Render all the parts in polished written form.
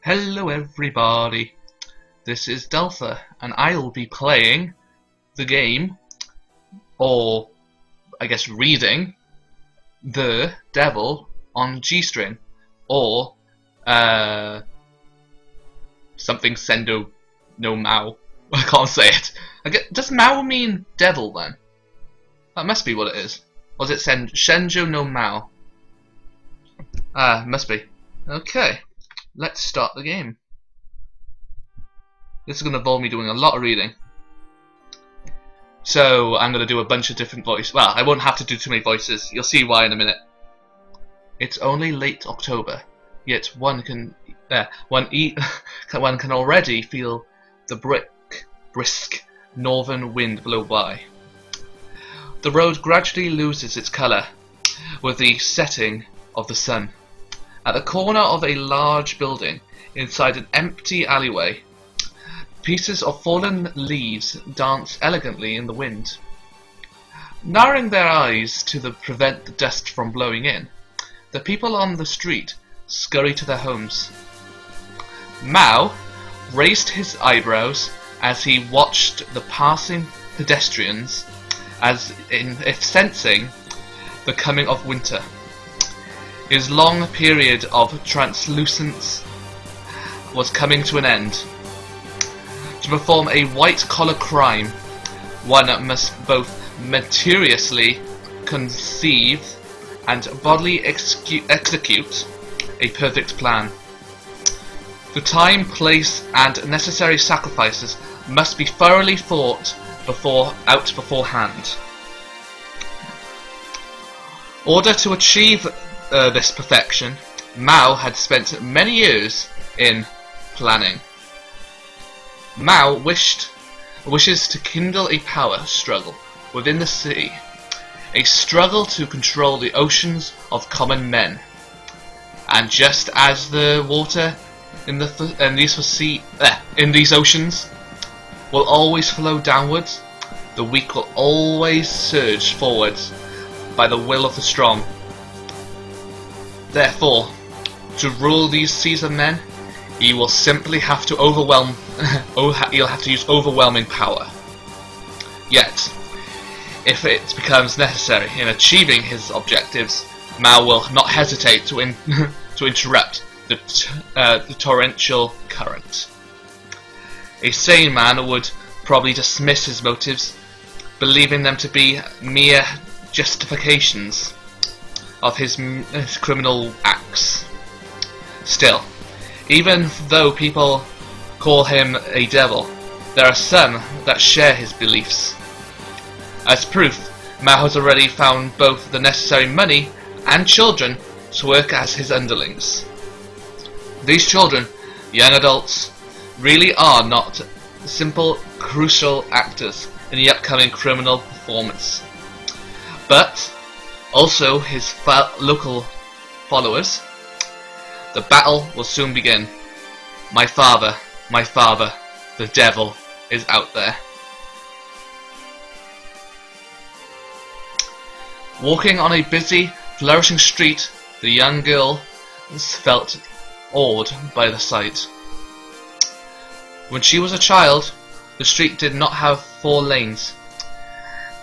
Hello everybody, this is Delta, and I'll be playing the game, or I guess reading, The Devil on G-string, or something Sendo no maou. I can't say it. Does maou mean devil then? That must be what it is. Or is it Shenzhou no maou? Must be. Okay. Let's start the game. This is going to involve me doing a lot of reading. So I'm going to do a bunch of different voices. Well, I won't have to do too many voices. You'll see why in a minute. It's only late October, yet one can already feel the brisk northern wind blow by. The road gradually loses its colour with the setting of the sun. At the corner of a large building, inside an empty alleyway, pieces of fallen leaves dance elegantly in the wind. Narrowing their eyes to prevent the dust from blowing in, the people on the street scurry to their homes. Mao raised his eyebrows as he watched the passing pedestrians, as if sensing the coming of winter. His long period of translucence was coming to an end. To perform a white-collar crime, one must both meticulously conceive and bodily execute a perfect plan. The time, place, and necessary sacrifices must be thoroughly thought out beforehand. In order to achieve this perfection, Mao had spent many years in planning. Mao wishes to kindle a power struggle within the sea, a struggle to control the oceans of common men. And just as the water in these oceans will always flow downwards, the weak will always surge forwards by the will of the strong. Therefore, to rule these seas of men, he will simply have to he'll have to use overwhelming power. Yet, if it becomes necessary in achieving his objectives, Mao will not hesitate to interrupt the torrential current. A sane man would probably dismiss his motives, believing them to be mere justifications of his criminal acts. Still, even though people call him a devil, there are some that share his beliefs. As proof, Mao has already found both the necessary money and children to work as his underlings. These children, young adults, really are not simple, crucial actors in the upcoming criminal performance, but also his local followers. The battle will soon begin. My father, the devil is out there. Walking on a busy, flourishing street, the young girl felt awed by the sight. When she was a child, the street did not have 4 lanes,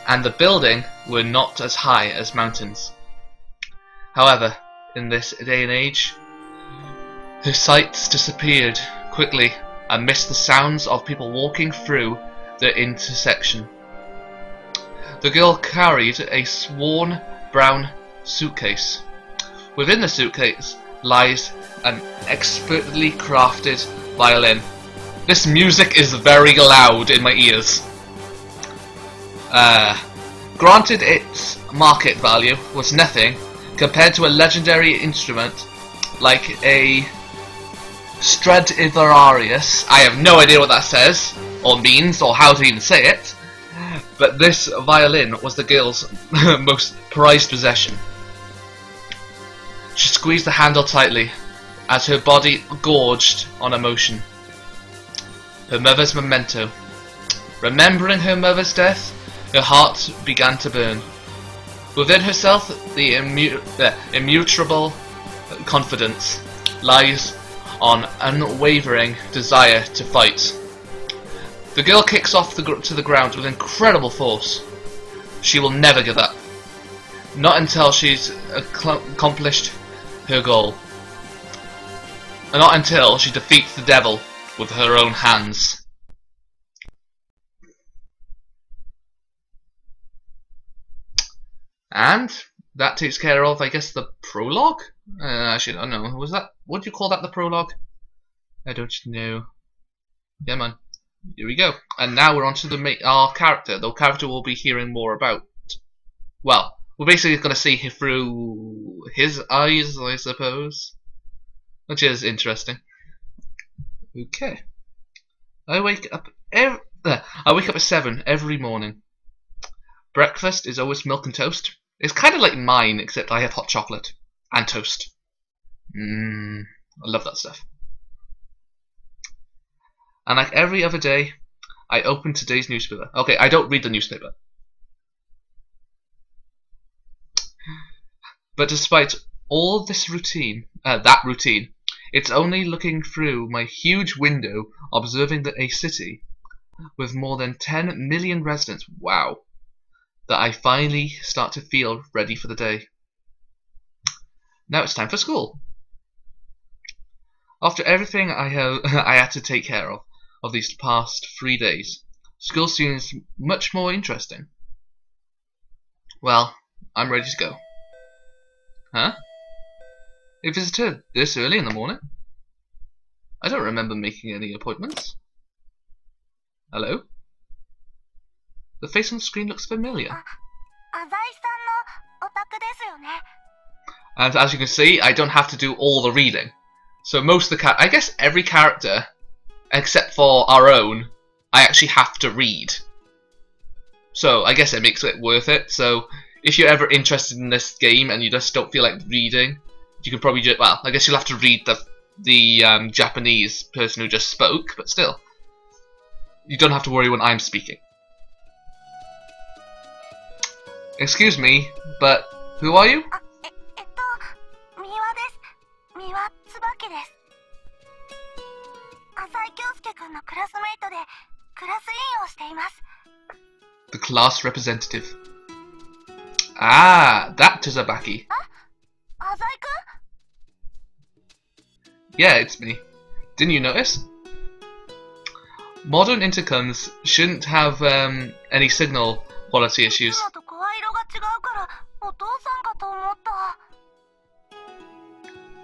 and the buildings were not as high as mountains. However, in this day and age, her sights disappeared quickly amidst the sounds of people walking through the intersection. The girl carried a worn brown suitcase. Within the suitcase lies an expertly crafted violin. This music is very loud in my ears. Granted, its market value was nothing compared to a legendary instrument like a Stradivarius. I have no idea what that says, or means, or how to even say it, but this violin was the girl's most prized possession. She squeezed the handle tightly as her body gorged on emotion. Her mother's memento. Remembering her mother's death, her heart began to burn. Within herself, the immutable confidence lies on unwavering desire to fight. The girl kicks off to the ground with incredible force. She will never give up. Not until she's accomplished her goal. And not until she defeats the devil with her own hands. And that takes care of, I guess, the prologue? Actually, I don't know. Was that? What do you call that, the prologue? I don't know. Yeah, man. Here we go. And now we're on to our character. The character we'll be hearing more about. Well, we're basically going to see through his eyes, I suppose. Which is interesting. Okay. I wake up at 7 every morning. Breakfast is always milk and toast. It's kind of like mine, except I have hot chocolate and toast. I love that stuff. And like every other day, I open today's newspaper. Okay, I don't read the newspaper. But despite all this routine, it's only looking through my huge window, observing a city with more than 10 million residents, wow, that I finally start to feel ready for the day. Now it's time for school. After everything I had to take care of these past 3 days, school seems much more interesting. Well, I'm ready to go. Huh? A visitor this early in the morning? I don't remember making any appointments. Hello? The face on the screen looks familiar. And as you can see, I don't have to do all the reading. So most of the I guess every character, except for our own, I actually have to read. So I guess it makes it worth it. So if you're ever interested in this game and you just don't feel like reading, you can probably just, well, I guess you'll have to read the Japanese person who just spoke, but still, you don't have to worry when I'm speaking. Excuse me, but who are you? The class representative. Ah, that Tsubaki. Yeah, it's me. Didn't you notice? Modern intercoms shouldn't have any signal quality issues.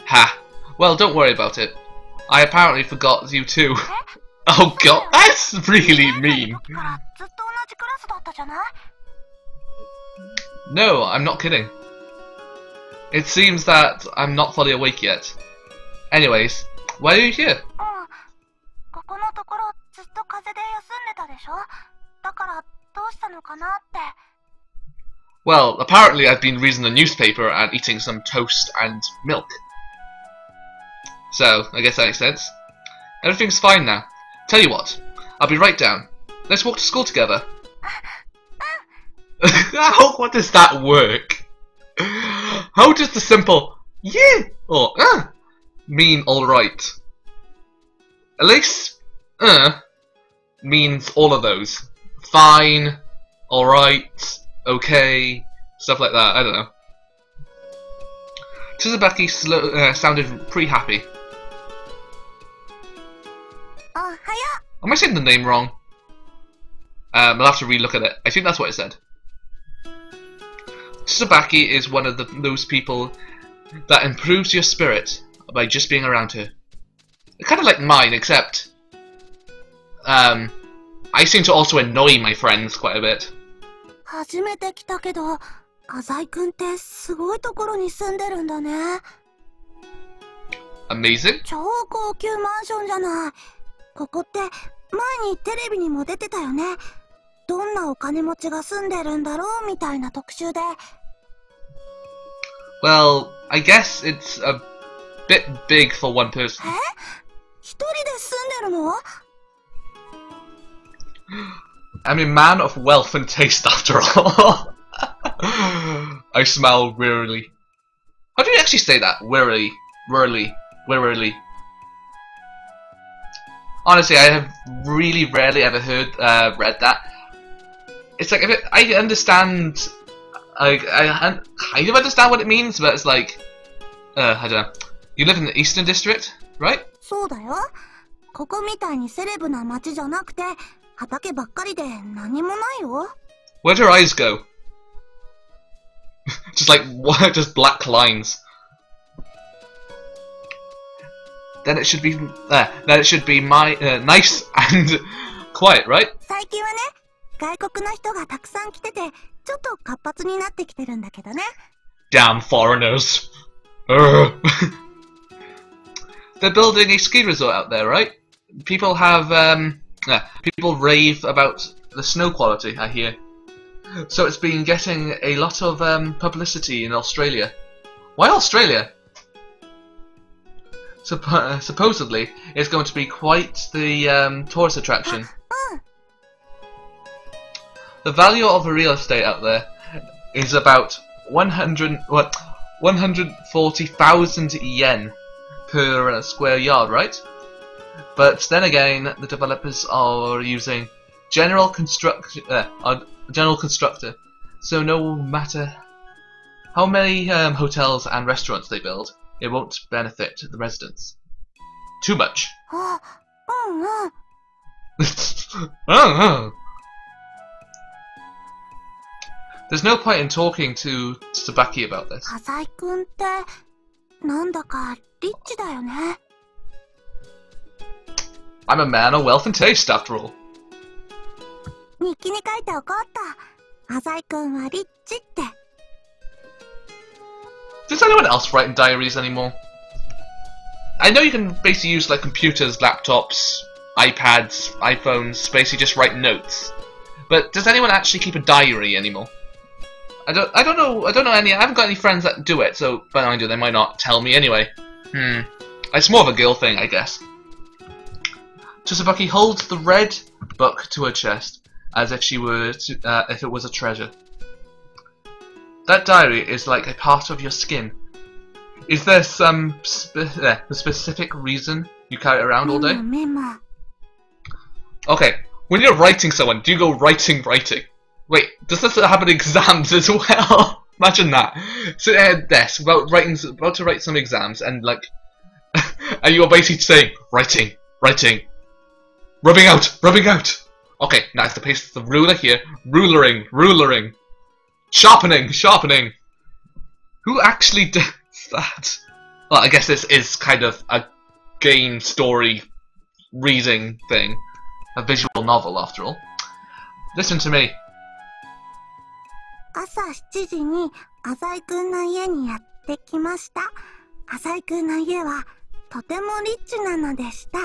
Ha! Well, don't worry about it. I apparently forgot you too. Oh god, that's really mean. No, I'm not kidding. It seems that I'm not fully awake yet. Anyways, why are you here? Well, apparently I've been reading the newspaper and eating some toast and milk. So, I guess that makes sense. Everything's fine now. Tell you what, I'll be right down. Let's walk to school together. How does that work? How does the simple yeah or mean alright? At least means all of those. Fine, alright, okay, stuff like that, I don't know. Tsubaki sounded pretty happy. Am I saying the name wrong? I'll have to relook at it. I think that's what it said. Tsubaki is one of those people that improves your spirit by just being around her. Kind of like mine, except I seem to also annoy my friends quite a bit. Amazing. ここって前にテレビにも出てたよね。どんなお金持ちが住んでるんだろうみたいな特集で。Well, I guess it's a bit big for one person. え？一人で住んでるの？ I'm a man of wealth and taste after all. I smile wearily. How do you actually say that? Wearily. Wearily. Wearily. Honestly, I have really rarely ever read that. It's like, I understand, I kind of understand what it means, but it's like, I don't know. You live in the Eastern District, right? そうだよ。ここみたいにセレブな街じゃなくて、畑ばっかりで何もないよ。Where'd your eyes go? Just like, what? Just black lines. Then it should be nice and quiet, right? 最近はね、外国の人がたくさん来てて、ちょっと活発になってきてるんだけどね。Damn foreigners. They're building a ski resort out there, right? People have, people rave about the snow quality, I hear. So it's been getting a lot of publicity in Australia. Why Australia? Supposedly, it's going to be quite the tourist attraction. The value of real estate out there is about 140,000 yen per square yard, right? But then again, the developers are using general constructor, so no matter how many hotels and restaurants they build, it won't benefit the residents too much. There's no point in talking to Tsubaki about this. 浅井くんってなんだかリッチだよね。I'm a man of wealth and taste, after all. 日記に書いておこうっと。浅井くんはリッチって。Does anyone else write in diaries anymore? I know you can basically use like computers, laptops, iPads, iPhones, basically just write notes. But does anyone actually keep a diary anymore? I don't know any. I haven't got any friends that do it, so mind you, they might not tell me anyway. It's more of a girl thing, I guess. Tsubaki holds the red book to her chest, as if she were if it was a treasure. That diary is like a part of your skin. Is there some specific reason you carry it around all day? Okay, when you're writing someone, do you go writing? Wait, does this happen in exams as well? Imagine that. Sitting at a desk about to write some exams, and like, and you're basically saying writing, rubbing out. Okay, now it's the pace of the ruler here, rulering, sharpening. Who actually does that? Well, I guess this is kind of a game story reading thing, a visual novel after all. Listen to me. 朝7時に浅井くんの家にやってきました。浅井くんの家はとてもリッチなのでした。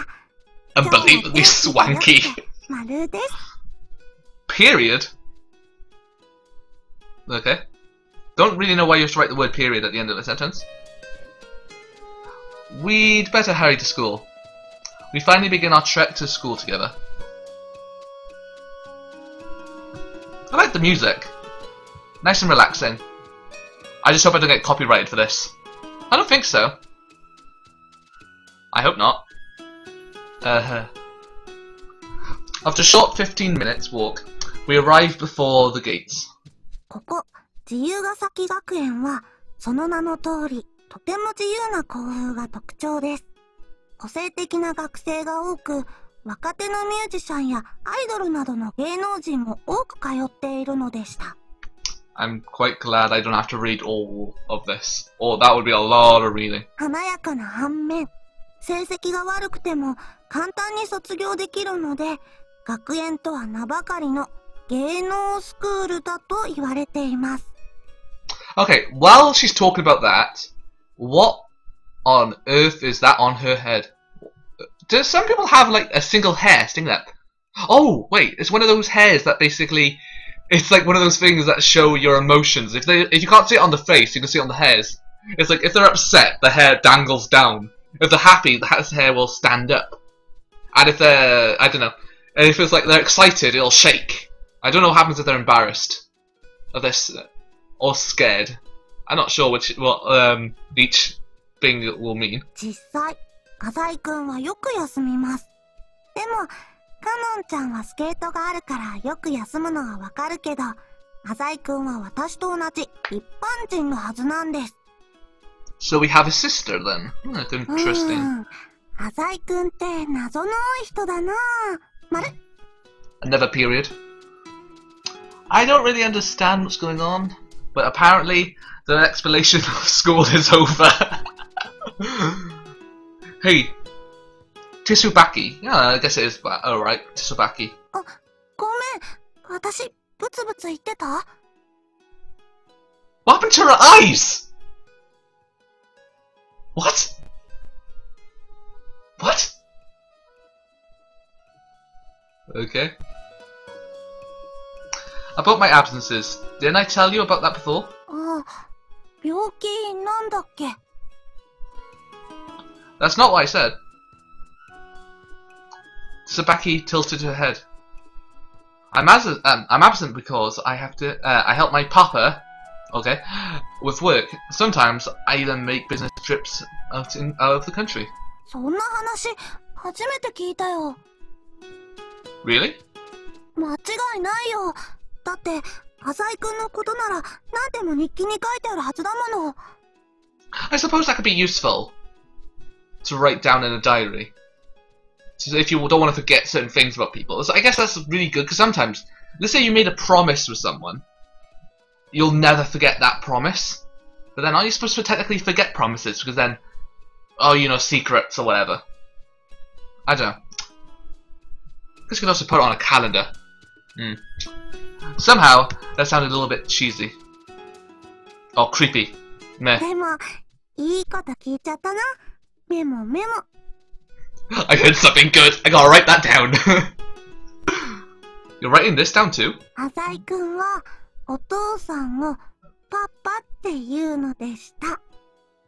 Unbelievably swanky. 丸です。Period? Okay. Don't really know why you have to write the word period at the end of the sentence. We'd better hurry to school. We finally begin our trek to school together. I like the music. Nice and relaxing. I just hope I don't get copyrighted for this. I don't think so. I hope not. After a short 15 minutes walk, we arrive before the gates. ここ、自由ヶ崎学園は、その名の通り、とても自由な校風が特徴です。個性的な学生が多く、若手のミュージシャンやアイドルなどの芸能人も多く通っているのでした。I'm quite glad I don't have to read all of this. Oh, that would be a lot of reading. 華やかな反面、成績が悪くても簡単に卒業できるので、学園とは名ばかりの芸能スクールだと言われています。Okay, while she's talking about that, what on earth is that on her head? Do some people have like a single hair sticking up? Oh, wait, it's one of those hairs that basically, it's like one of those things that show your emotions. If you can't see it on the face, you can see it on the hairs. It's like if they're upset, the hair dangles down. If they're happy, the hair will stand up. And if they're, I don't know, and if it's like they're excited, it'll shake. I don't know what happens if they're embarrassed of this or scared. I'm not sure what each thing will mean. 実際、浅井くんはよく休みます。でも、かのんちゃんはスケートがあるからよく休むのはわかるけど、浅井くんは私と同じ一般人のはずなんです。So we have a sister then. Interesting. 浅井くんって謎の多い人だなぁ。まる Another period. I don't really understand what's going on, but apparently the explanation of school is over. Hey, Tsubaki. Yeah, I guess it is. Oh, right, Tsubaki. あ、ごめん。私、ブツブツ言ってた？ What happened to her eyes? What? What? Okay. About my absences. Didn't I tell you about that before? ああ、病気なんだっけ？ That's not what I said. Tsubaki tilted her head. I'm absent because I have to. I help my papa, okay, with work. Sometimes I even make business trips out of the country. そんな話、初めて聞いたよ。Really? 間違いないよ。だって、浅井くんのことなら何でも日記に書いてあるはずだもの。I suppose that could be useful to write down in a diary. So if you don't want to forget certain things about people. So I guess that's really good because sometimes, let's say you made a promise with someone, you'll never forget that promise. But then aren't you supposed to technically forget promises because then, oh, you know, secrets or whatever. I don't know. I guess you could also put it on a calendar. Somehow, that sounded a little bit cheesy. Or creepy. Meh. でも、いいこと聞いちゃったな。メモメモ。I heard something good. I gotta write that down. You're writing this down too? 浅井くんは、お父さんをパパって言うのでした。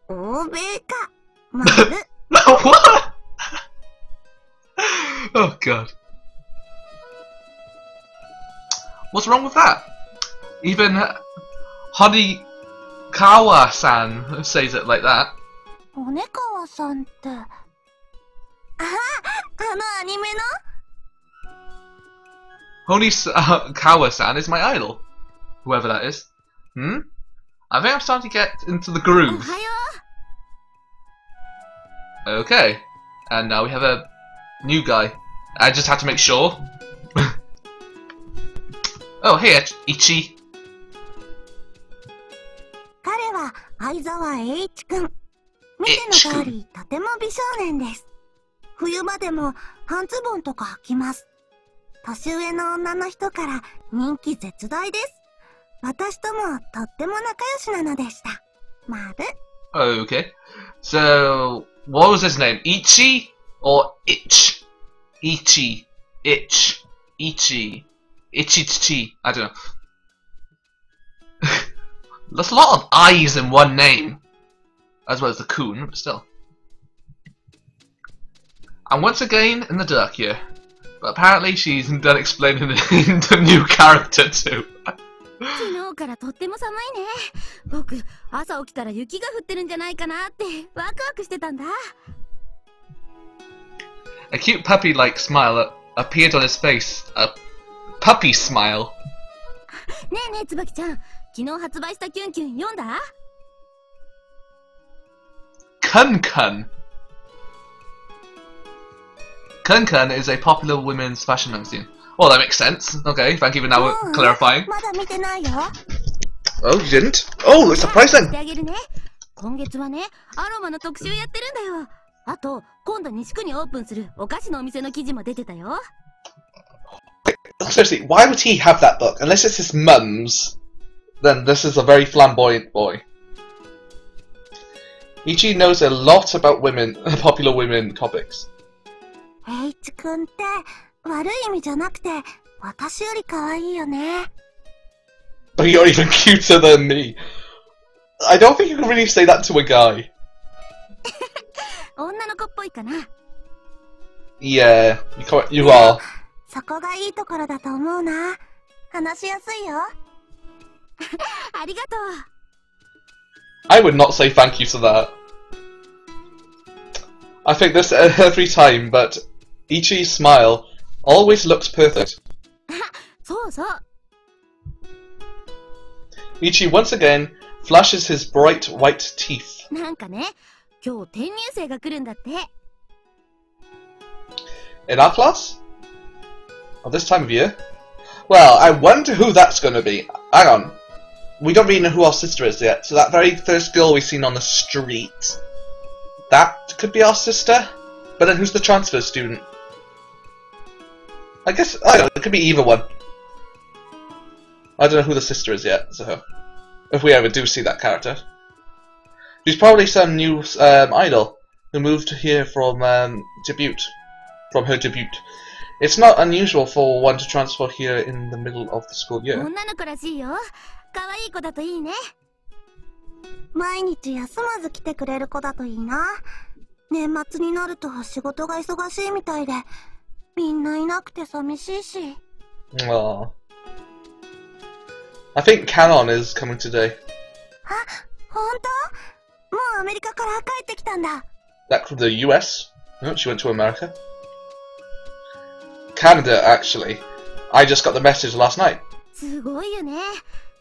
欧米か。まる。What? Oh god. What's wrong with that? Even Honeykawa-san says it like that. 骨川さんって。ああ、あのアニメのHoneykawa-san is my idol. Whoever that is. I think I'm starting to get into the groove. おはよ Okay. And now we have a new guy. I just had to make sure. Oh, hey, Ichi. 彼は相沢栄一くん。見ての通り、とても美少年です。冬場でも半ズボンとか履きます。年上の女の人から人気絶大です。私ともとっても仲良しなのでした。まる。Okay. So, what was his name? Ichi or Itch? Ichi. Itch. Ichi. Ichi-chi. I don't know. There's a lot of I's in one name. As well as the coon, but still. And once again in the dark here. But apparently she's done explaining the new character too. 昨日からとっても寒いね。僕、朝起きたら雪が降ってるんじゃないかなってワクワクしてたんだ。A cute puppy-like smile appeared on his face. A puppy smile. ねえねえ、つばきちゃん。昨日発売したキュンキュン読んだ？ Kun-kun. Kun-kun is a popular women's fashion magazine. Well, that makes sense. Okay, thank you for now clarifying. まだ見てないよ。Oh, you didn't? Oh, it's surprising! してあげるね。今月はね、アロマの特集やってるんだよ。あと、今度西区にオープンするお菓子のお店の記事も出てたよ。Seriously, why would he have that book? Unless it's his mum's, then this is a very flamboyant boy. Ichi knows a lot about women, popular women topics. 栄一くんって悪い意味じゃなくて私より可愛いよね。But you're even cuter than me. I don't think you can really say that to a guy. 女の子っぽいかな。Yeah, you are. そこがいいところだと思うな。話しやすいよ。ありがとう。I would not say thank you to that. I think this every time, but Ichi's smile always looks perfect. そうそう。 Ichi once again flashes his bright white teeth. なんかね、今日転入生が来るんだって。 In our class? At this time of year? Well, I wonder who that's going to be. Hang on. We don't really know who our sister is yet, so that very first girl we've seen on the street, that could be our sister? But then who's the transfer student? I guess, I don't know, it could be either one. I don't know who the sister is yet, so if we ever do see that character. She's probably some new idol who moved here from her debut. It's not unusual for one to transfer here in the middle of the school year. 女の子らしいよ。可愛い子だといいね。毎日休まず来てくれる子だといいな。年末になると仕事が忙しいみたいで、みんないなくて寂しいし。Aww. I think Canon is coming today. あ、ほんと？もうアメリカから帰ってきたんだ。Back from the US? No, she went to America. Canada, actually. I just got the message last night. すごいよね。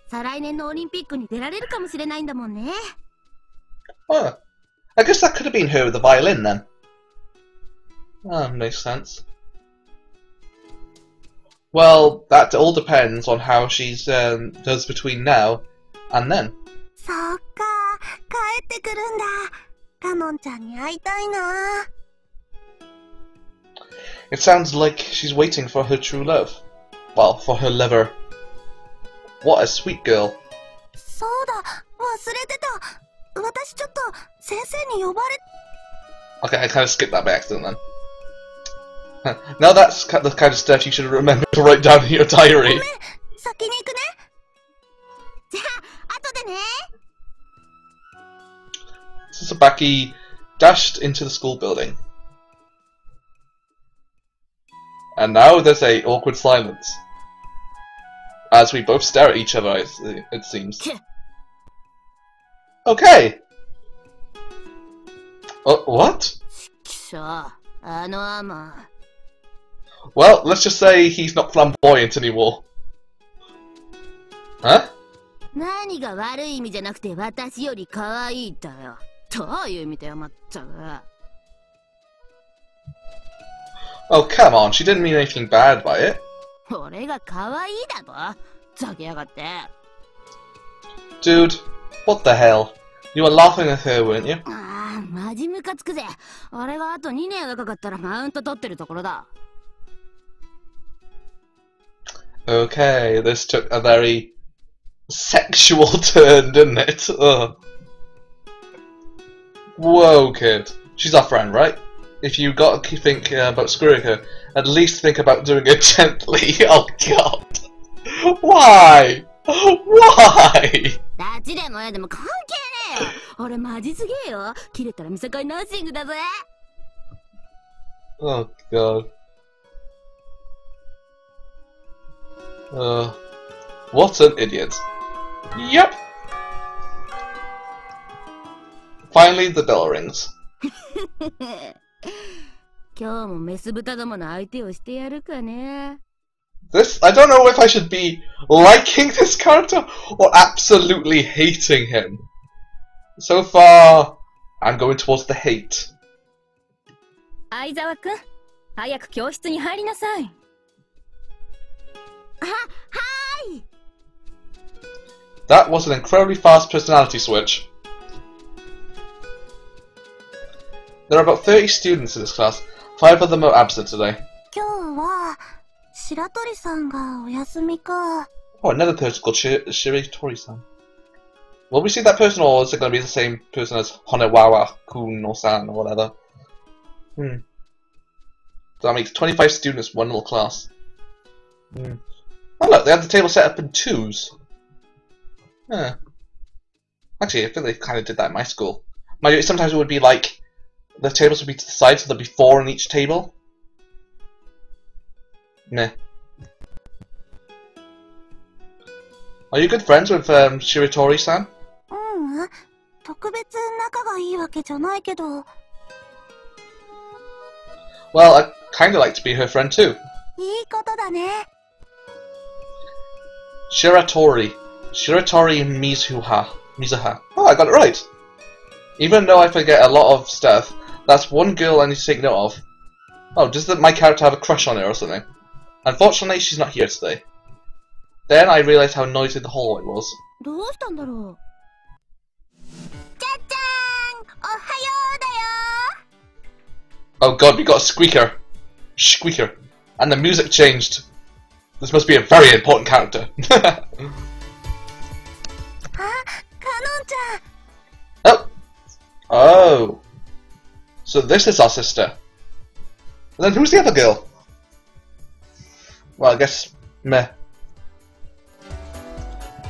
再来年のオリンピックに出られるかもしれないんだもんね。Oh, I guess that could have been her with the violin then. Oh, makes sense. Well, that all depends on how she does between now and then. そっか、帰ってくるんだ。カノンちゃんに会いたいな。It sounds like she's waiting for her true love. Well, for her lover. What a sweet girl. そうだ、忘れてた。私ちょっと先生に呼ばれ。 Okay, I kind of skipped that by accident then. Now that's the kind of stuff you should remember to write down in your ご diary. めん、先に行くね。じゃあ、後でね。 Tsubaki dashed into the school building. And now there's a awkward silence. As we both stare at each other, it seems. Okay! Oh, what? きしょ、あのアマ。 Well, let's just say he's not flamboyant anymore. Huh? 何が悪い意味じゃなくて私より可愛いだよ。どういう意味だよ、まったく。 Oh, come on, she didn't mean anything bad by it. 俺が可愛いだとざけやがって。 Dude, what the hell? You were laughing at her, weren't you? ああ、マジムカつくぜ。俺があと2年若かったらマウント取ってるところだ。 Okay, this took a very sexual turn, didn't it? Ugh. Whoa, kid. She's our friend, right? If you got to think about screwing her, at least think about doing it gently. Oh god. Why? Why? ダチでもやでも関係ねえよ。俺マジすげえよ。切れたら見境ナッシングだぜ。 Oh god. What an idiot. Yep. Finally, the bell rings. 今日もメス豚どもの相手をしてやるかね。 I don't know if I should be liking this character or absolutely hating him. So far, I'm going towards the hate. 相沢くん、早く教室に入りなさい。はーい。 That was an incredibly fast personality switch. There are about 30 students in this class. 5 of them are absent today. 今日は白鳥さんがお休みか。 Oh, another person called Shiritori-san. Will we see that person, or is it going to be the same person as Honewawa-kun or San or whatever? So that makes 25 students, one little class. Oh look, they have the table set up in 2s. Huh. Actually, I think they kind of did that in my school. Sometimes it would be like, the tables would be to the side, so there'd be 4 on each table. Meh. Are you good friends with Shiritori-san? うん、特別仲がいいわけじゃないけど。 Well, kinda like to be her friend too. いいことだね。 Shiratori Mizuha. Oh, I got it right! Even though I forget a lot of stuff, that's one girl I need to take note of. Oh, does my character have a crush on her or something? Unfortunately, she's not here today. Then I realised how noisy the hallway was. どうしたんだろう。じゃじゃーん、おはようだよ。 Oh god, we got a squeaker. Squeaker. And the music changed. This must be a very important character. あ、かのんちゃん。 Oh. Oh. So this is our sister. And then who's the other girl? Well, I guess meh.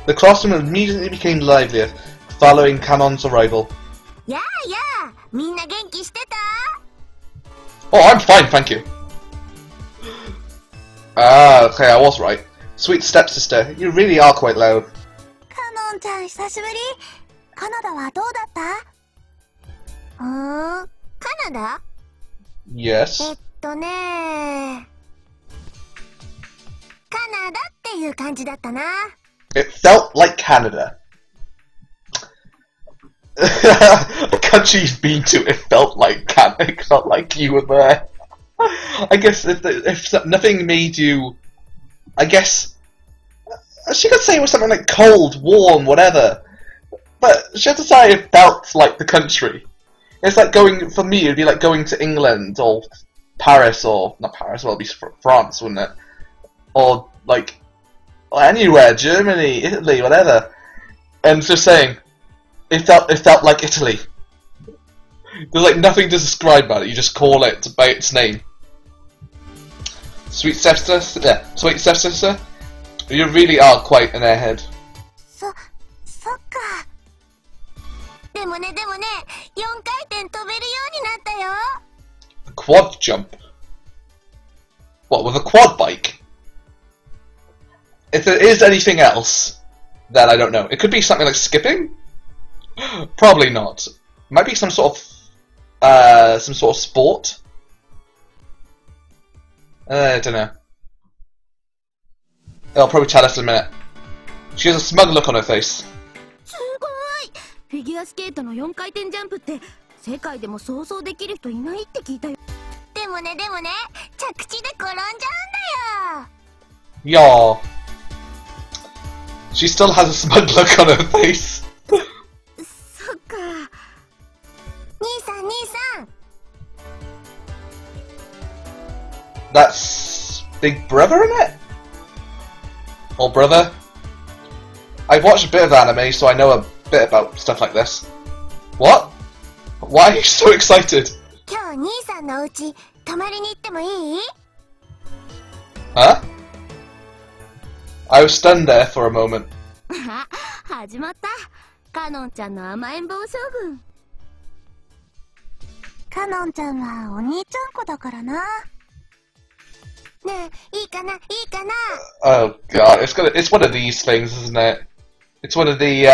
The classroom immediately became livelier following Kanon's arrival. やあやあ、みんな元気してた？ Oh, I'm fine, thank you. Ah, okay, I was right. Sweet stepsister, you really are quite loud. かのんちゃん久しぶり。カナダはどうだった？カナダ？ Yes. ねカナダっていう感じだったな。 It felt like Canada. A country you've been to, it felt like Canada. It felt like you were there. I guess if nothing made you... I guess... She could say it was something like cold, warm, whatever. But she had to say it felt like the country. It's like going... For me, it would be like going to England, or Paris, or... Not Paris, well, it'd be France, wouldn't it? Or, like... Anywhere, Germany, Italy, whatever. And just saying... It felt like Italy. There's like nothing to describe about it, you just call it by its name. Sweet stepsister, you really are quite an airhead. そっか。でもね、4回転飛べるようになったよ。 A quad jump? What, with a quad bike? If there is anything else, then I don't know. It could be something like skipping? Probably not. Might be some sort of sport. I don't know. I'll probably tell us in a minute. She has a smug look on her face. すごい。フィギュアスケートの4回転ジャンプって世界でも想像できる人いないって聞いたよ。でもね、着地で転んじゃうんだよ。 Yaw. She still has a smug look on her face. そっか。兄さん。 That's Big Brother in it? Or Brother? I've watched a bit of anime, so I know a bit about stuff like this. What? Why are you so excited? 今日兄さんのお家泊まりに行ってもいい？ Huh? I was stunned there for a moment. あ、始まった。カノンちゃんの甘えん坊将軍。かのんちゃんはお兄ちゃん子だからな。ねえ、いいかな。 Oh god, it's one of these things, isn't it? It's one of the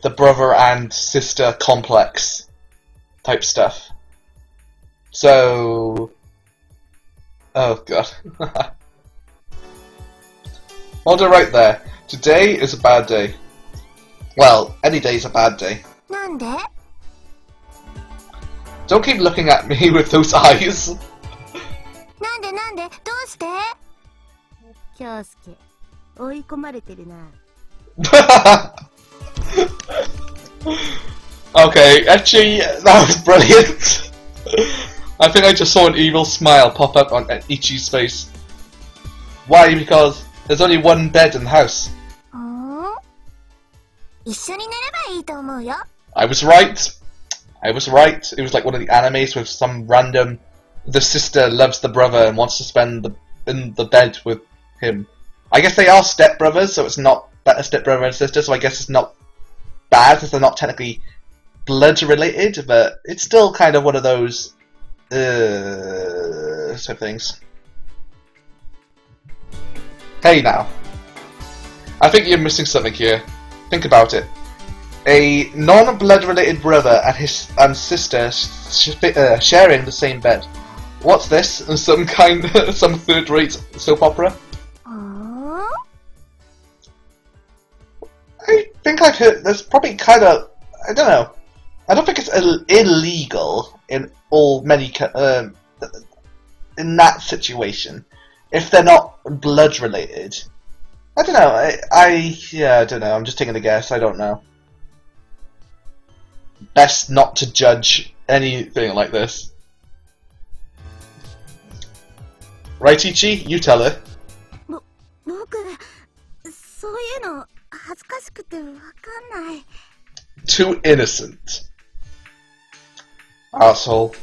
brother and sister complex type stuff. So, oh god. Hold it right there. Today is a bad day. Well, any day is a bad day. なんで？ Don't keep looking at me with those eyes. なんでどうして？京介、追い込まれてるな。Okay, actually, that was brilliant. I think I just saw an evil smile pop up on Ichi's face. Why? Because there's only one bed in the house. 一緒に寝ればいいと思うよ。 I was right. It was like one of the animes with some random... The sister loves the brother and wants to spend in the bed with him. I guess they are stepbrothers, so it's not a stepbrother and sister, so I guess it's not bad because they're not technically blood related, but it's still kind of one of those sort of things. Hey now. I think you're missing something here. Think about it. A non-blood related brother and his sister sharing the same bed. What's this? Some third-rate soap opera? I think I've heard. There's probably kind of. I don't know. I don't think it's illegal in in that situation if they're not blood related. I don't know. I don't know. I'm just taking a guess. I don't know. Best not to judge anything like this. Right, Ichi? You tell her. 僕、そういうの恥ずかしくてわかんない。Too innocent. Asshole.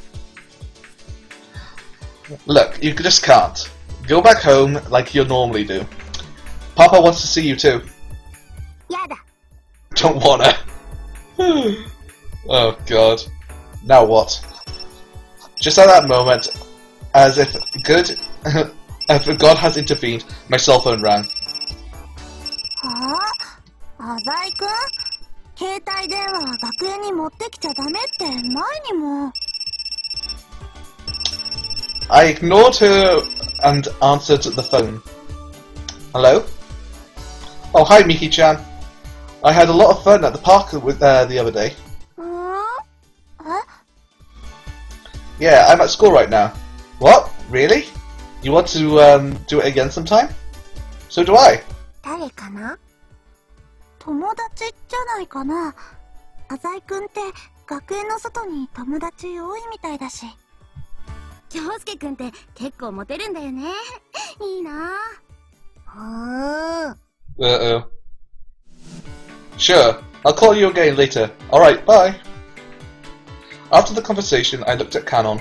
Look, you just can't. Go back home like you normally do. Papa wants to see you too. やだ。 Don't wanna. Oh god. Now what? Just at that moment, as if God has intervened, my cell phone rang. はあ、浅井くん？携帯電話は学園に持ってきちゃダメって前にも。I ignored her and answered the phone. Hello? Oh, hi, Miki-chan. I had a lot of fun at the park with the other day. Yeah, I'm at school right now. What? Really? You want to do it again sometime? So do I. 誰かな？友達じゃないかな。浅井くんって学園の外に友達多いみたいだし。京介くんって結構モテるんだよね。いいな。Uh-oh. Sure, I'll call you again later. Alright, bye. After the conversation, I looked at Canon.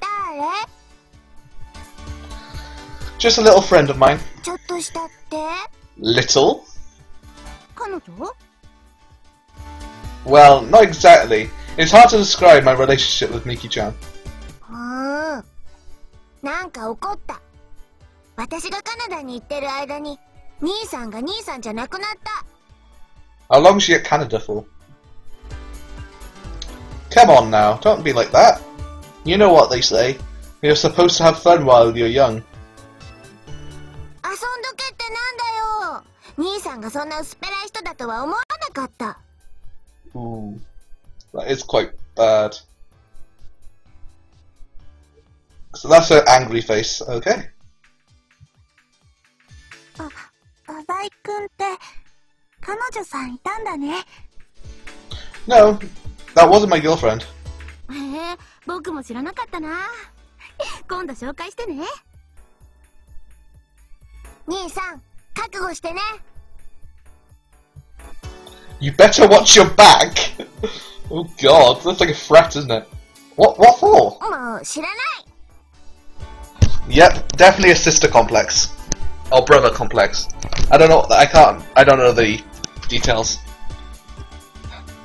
誰？ Just a little friend of mine. ちょっとしたって？ Little? 彼女？ Well, not exactly. It's hard to describe my relationship with Miki-chan. なんか怒った。私がカナダに行ってる間に兄さんが兄さんじゃなくなった。How long is she at Canada for? Come on now, don't be like that. You know what they say. You're supposed to have fun while you're young. 遊んどけってなんだよ。兄さんがそんな薄っぺらい人だとは思わなかった。Ooh, that is quite bad. So that's her angry face, okay. 浅井くんって彼女さんいたんだね。No, that wasn't my girlfriend. へえ、僕も知らなかったな。今度紹介してね。兄さん、覚悟してね。You better watch your back! Oh god, that's like a threat, isn't it? What for? もう知らない。Yep, definitely a sister complex. Or brother complex. I don't know the details.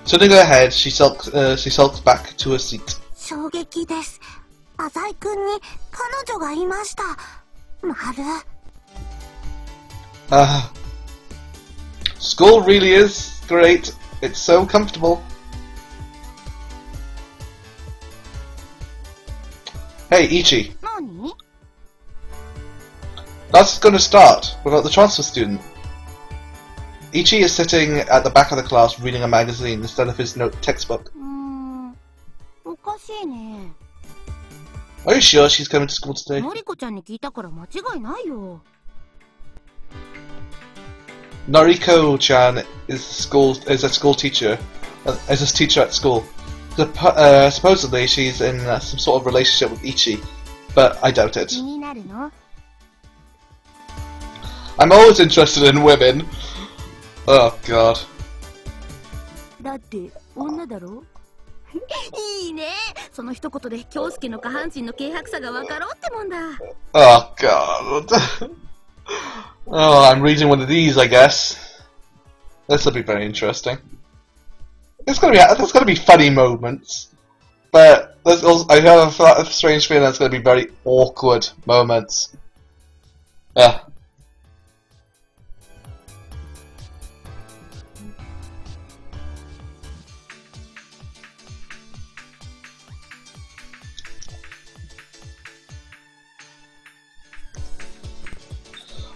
Turning her head, she sulks back to her seat. 衝撃です。浅井くんに彼女がいました。まる。School really is great. It's so comfortable. Hey, Ichi. 何？ That's gonna start without the transfer student. Ichi is sitting at the back of the class reading a magazine instead of his textbook. おかしいね。Are you sure she's coming to school today? のりこちゃんに聞いたから間違いないよ。Noriko-chan is a school teacher, is a teacher at school. Supposedly she's in some sort of relationship with Ichi, but I doubt it. 気になるの？ I'm always interested in women. Oh god. だって女だろ？いいね。その一言で京介の下半身の軽薄さが分かろうってもんだ。Oh god. Oh, I'm reading one of these, I guess. This will be very interesting. There's gonna be funny moments, but I have a strange feeling there's gonna be very awkward moments. Yeah.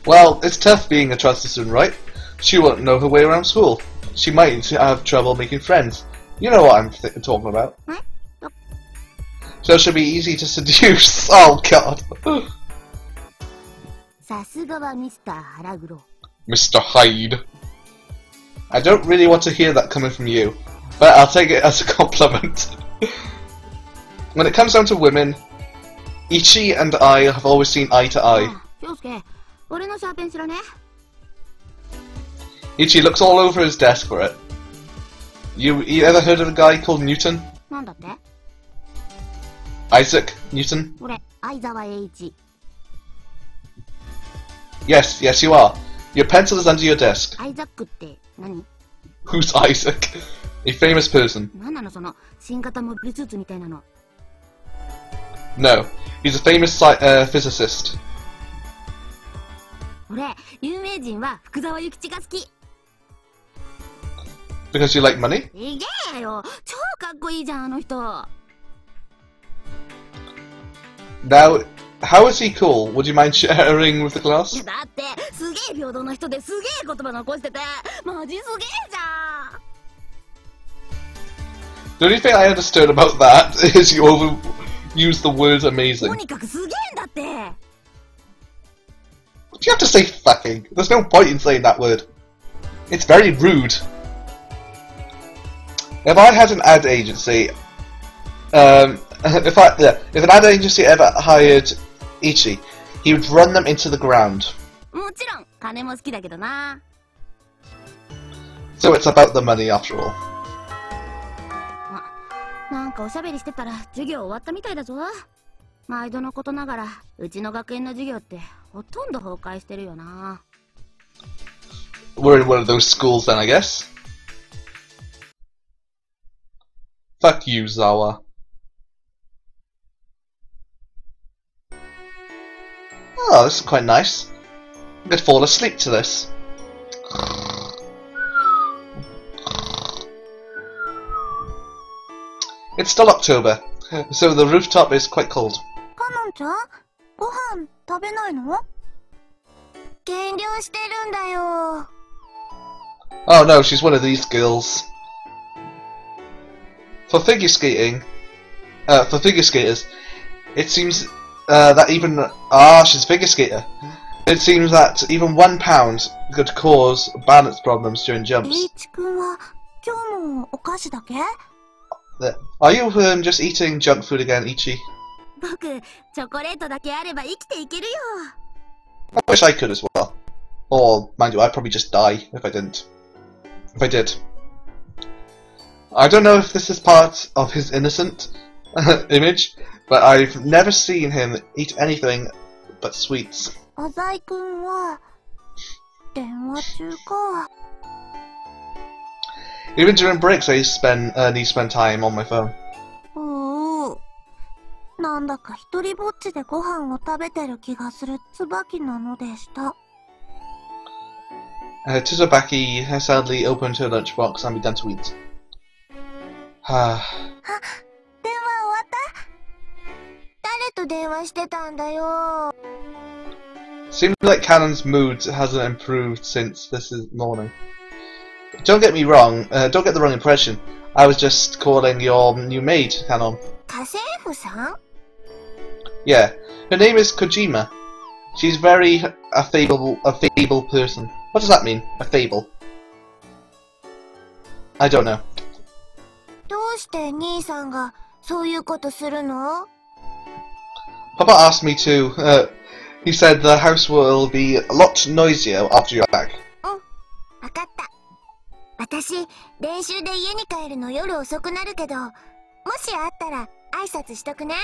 Well, it's tough being a transfer student, right? She won't know her way around school. She might have trouble making friends. You know what I'm talking about. So she'll be easy to seduce. Oh god. さすがはミスター腹黒。 Mr. Hyde. I don't really want to hear that coming from you, but I'll take it as a compliment. When it comes down to women, Ichi and I have always seen eye to eye. 京介、俺のシャーペン知らね。 Ichi looks all over his desk for it. You ever heard of a guy called Newton? なんだって？ Isaac Newton? 俺、相沢栄一。 Yes, yes you are. Your pencil is under your desk. アイザックって何？ Who's Isaac? A famous person. 何なのその新型モビルスーツみたいなの。 No, he's a famous physicist. 俺、有名人は福沢諭吉が好き。 Because you like money? いげえよ、超かっこいいじゃんあの人。 Now, how is he cool? Would you mind sharing with the い class? やだってすげえ平等な人ですげえ言葉残しててマジすげえじゃん。 The only thing I understood about that is you overused the word と amazing. にかくすげえんだって。 Do you have to say fucking? There's no point in saying that word. It's very rude. If I had an ad agency, if an ad agency ever hired Ichi, he would run them into the ground. もちろん金も好きだけどな。 So it's about the money after all. なんかおしゃべりしてたら授業終わったみたいだぞ。毎度のことながらうちの学園の授業ってほとんど崩壊してるよな。 We're in one of those schools then, I guess. Fuck you, Zawa. Oh, this is quite nice. I could fall asleep to this. It's still October, so the rooftop is quite cold. カノンちゃん、ご飯食べないの？減量してるんだよ。 Oh no, she's one of these girls. For figure skaters, it seems that even she's a figure skater. It seems that even £1 could cause balance problems during イ jumps. ーチくんは今日もお菓子だけ？ Are you just eating junk food again, Ichi? 僕チョコレートだけあれば生きていけるよ。 I wish I could as well. Or, mind you, I'd probably just die if I didn't. If I did. I don't know if this is part of his innocent image, but I've never seen him eat anything but sweets. 浅井くんは電話中か。 Even during breaks, I need to spend time on my phone. なんだか一人ぼっちでご飯を食べてる気がする椿なのでした。 Tsubaki has sadly opened her lunchbox and begun to eat. 電話終わった？誰と電話してたんだよ。 Seems like Cannon's mood hasn't improved since this morning. Don't get me wrong, don't get the wrong impression. I was just calling your new maid, Cannon. 家政婦さん？ Yeah, her name is Kojima. She's very a fable person. What does that mean? A fable? I don't know. どうして兄さんがそういうことするの？ Papa asked me to. He said the house will be a lot noisier after you're back. わかった。私、練習で家に帰るの夜遅くなるけど、もしあったら挨拶しとくね。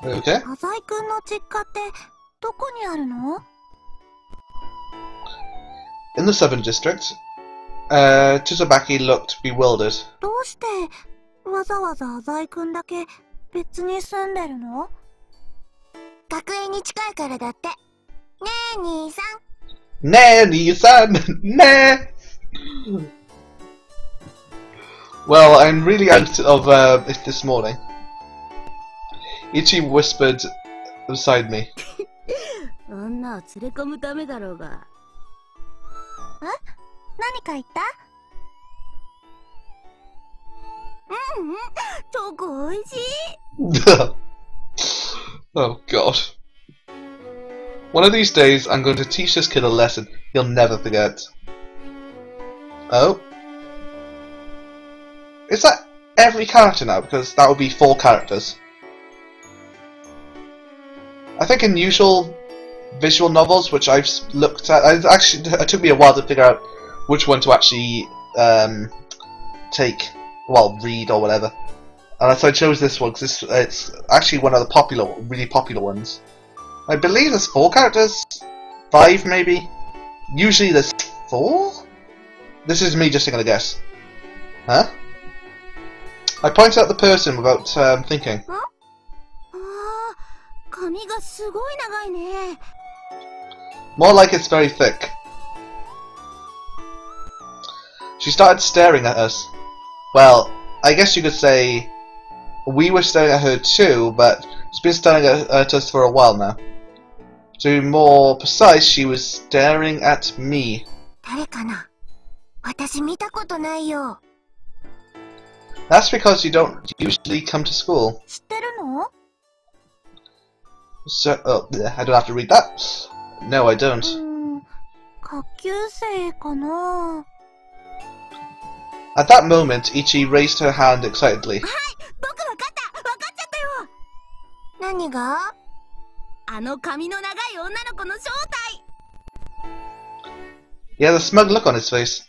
Okay. 浅井くんの実家ってどこにあるの？ In the Southern District, Tsubaki looked bewildered. どうしてわざわざ浅井くんだけ別に住んでるの？学園に近いからだって。ねえ兄さん。ねえ兄さん、ねえ。Well, I'm really out of it this morning. Ichi whispered beside me. 女を連れ込むためだろうが。え？何か言った？チョコ美味しい。Oh god. One of these days I'm going to teach this kid a lesson he'll never forget. Oh? Is that every character now? Because that would be 4 characters. I think in usual visual novels, which I've looked at, it took me a while to figure out which one to actually read or whatever. And so I chose this one because it's actually one of the really popular ones. I believe there's 4 characters, 5 maybe. Usually there's 4. This is me just taking a guess. Huh? I pointed out the person without thinking. More like it's very thick. She started staring at us. Well, I guess you could say we were staring at her too, but she's been staring at us for a while now. To be more precise, she was staring at me. That's because you don't usually come to school. So, I don't have to read that. No, I don't. At that moment, Ichi raised her hand excitedly. He had a smug look on his face.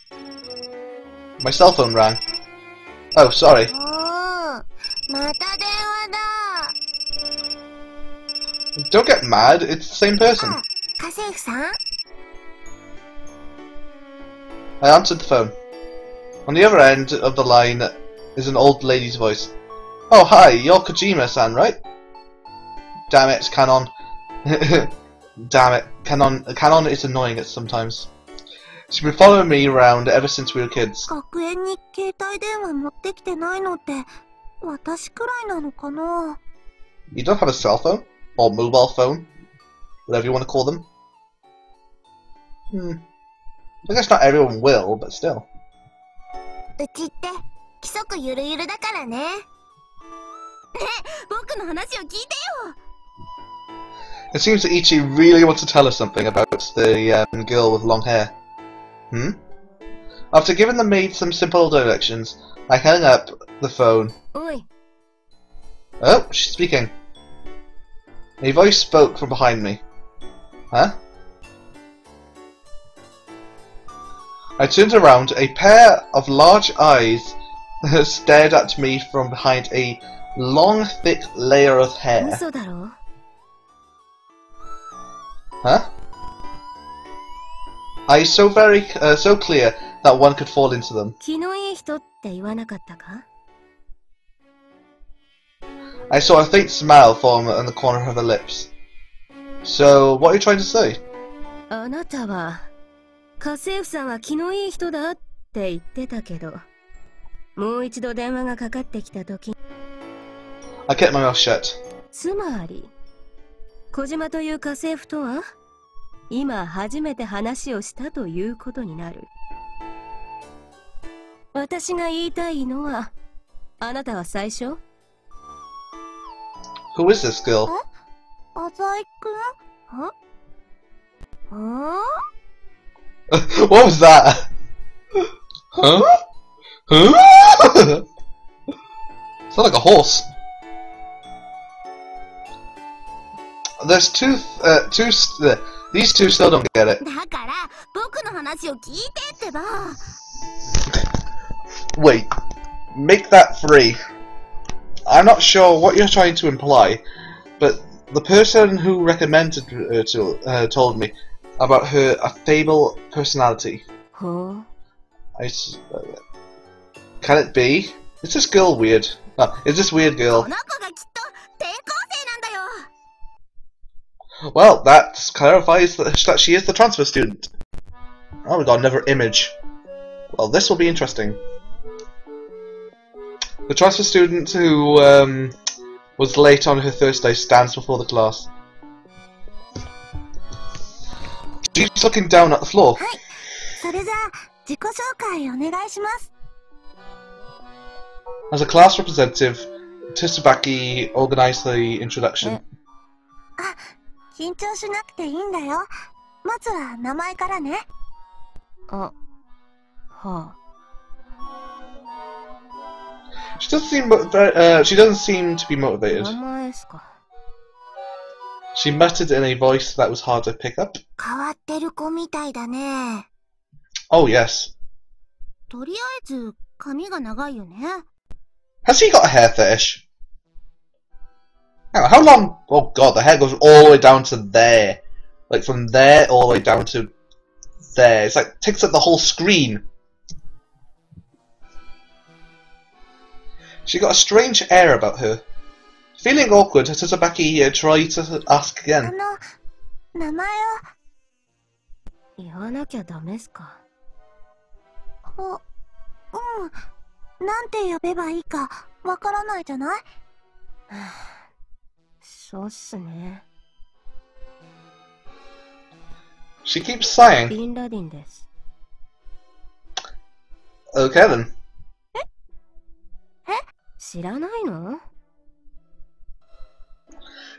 My cell phone rang. Oh, sorry. Don't get mad, it's the same person. I answered the phone. On the other end of the line is an old lady's voice. Oh, hi, you're Kojima-san, right? Damn it, Canon. Damn it, Canon is annoying at sometimes. She's been following me around ever since we were kids. You don't have a cell phone? Or mobile phone? Whatever you want to call them? I guess not everyone will, but still. It seems that Ichi really wants to tell us something about the girl with long hair. After giving the maid some simple directions, I hung up the phone. Oh, she's speaking. A voice spoke from behind me. Huh? I turned around. A pair of large eyes stared at me from behind a long, thick layer of hair. Huh? Eyes so clear that one could fall into them. I saw a faint smile form on the corner of her lips. So, what are you trying to say? I kept my mouth shut. Who is this girl? What was that? Huh? Huh? Sounds like a horse. There's these two still don't get it. Wait, make that 3. I'm not sure what you're trying to imply, but the person who recommended her told me about her affable personality. Huh? Can it be? Is this girl weird? No, is this weird girl? Well, that clarifies that she is the transfer student. Oh, we got another image. Well, this will be interesting. The transfer student who was late on her first day stands before the class. she's looking down at the floor. はい。それじゃあ、自己紹介お願いします。As a class representative, Tsubaki organized the introduction. あ、緊張しなくていいんだよ。まずは名前からね。あ、はあ。She doesn't seem to be motivated. 名前っすか。She muttered in a voice that was hard to pick up. 変わってる子みたいだね。Oh yes. とりあえず、髪が長いよね。Has he got a hair fetish? Hang on, how long? Oh god, the hair goes all the way down to there. Like from there all the way down to there. It's like takes up the whole screen. She got a strange air about her. Feeling awkward, Tsubaki tried to ask again. 名前を。言わなきゃダメっすか。なんて呼べばいいかわからないじゃない？そうっすね。She keeps sighing. ビンラディンです。Okay then. 知らないの？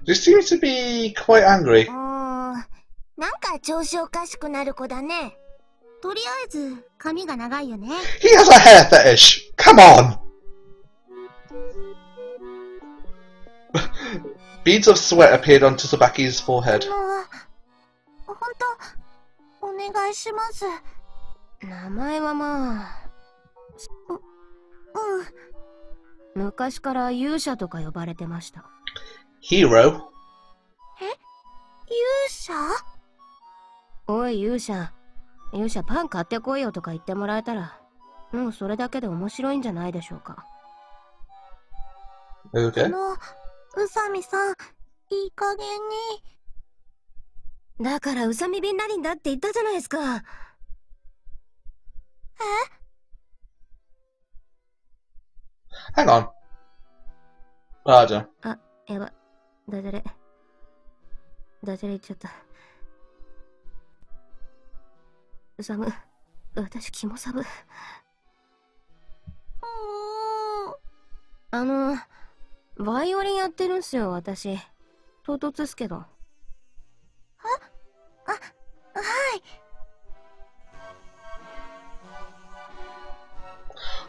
She seems to be quite angry. なんか調子おかしくなる子だね。とりあえず、髪が長いよね。He has a hair fetish! Come on! Beads of sweat appeared on Tsubaki's forehead. ほんと、お願いします。名前はまあ。昔から勇者とか呼ばれてました。Hero? 勇者？おい勇者パン買ってこいよとか言ってもらえたら、もうそれだけで面白いんじゃないでしょうか。Okay. 宇佐美さん、いい加減に。だから宇佐美ビンラディンだって言ったじゃないですか。Hang on. Pardon. あ、やば。ダジャレ言っちゃった。うさむ、私キモサブ。バイオリンやってるんすよ、私。唐突っすけど。はい。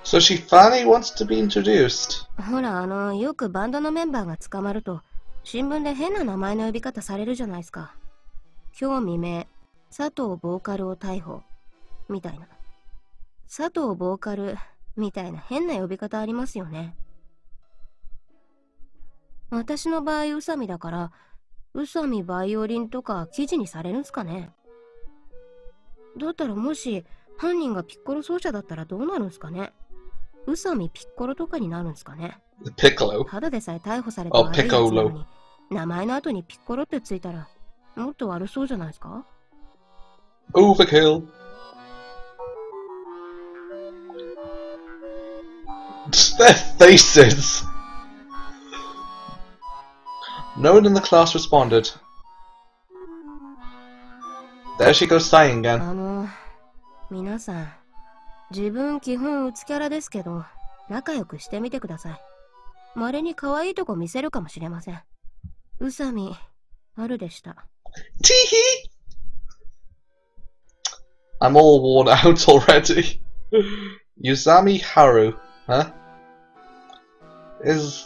So she finally wants to be introduced. ほら、よくバンドのメンバーが捕まると、新聞で変な名前の呼び方されるじゃないですか。今日未明、佐藤ボーカルを逮捕。みたいな。佐藤ボーカル、みたいな変な呼び方ありますよね。私の場合、宇佐美だから、宇佐美バイオリンとか記事にされるんすかね。だったらもし、犯人がピッコロ奏者だったらどうなるんすかね。宇佐美ピッコロとかになるんすかね。Piccolo. ただでさえ逮捕された悪いやつなのに、名前の後にピッコロってついたら、もっと悪そうじゃないですか。Overkill. Their faces. No one in the class responded. There she goes sighing again. 皆さん、自分基本うつキャラですけど、仲良くしてみてください。稀に可愛いとこ見せるかもしれません。宇佐美、春でした。Teehee! I'm all worn out already. Yuzami Haru, huh? Is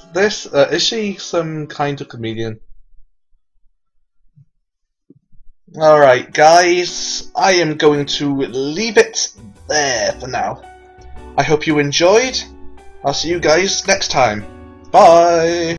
she some kind of comedian? Alright guys, I am going to leave it there for now. I hope you enjoyed. I'll see you guys next time. Bye!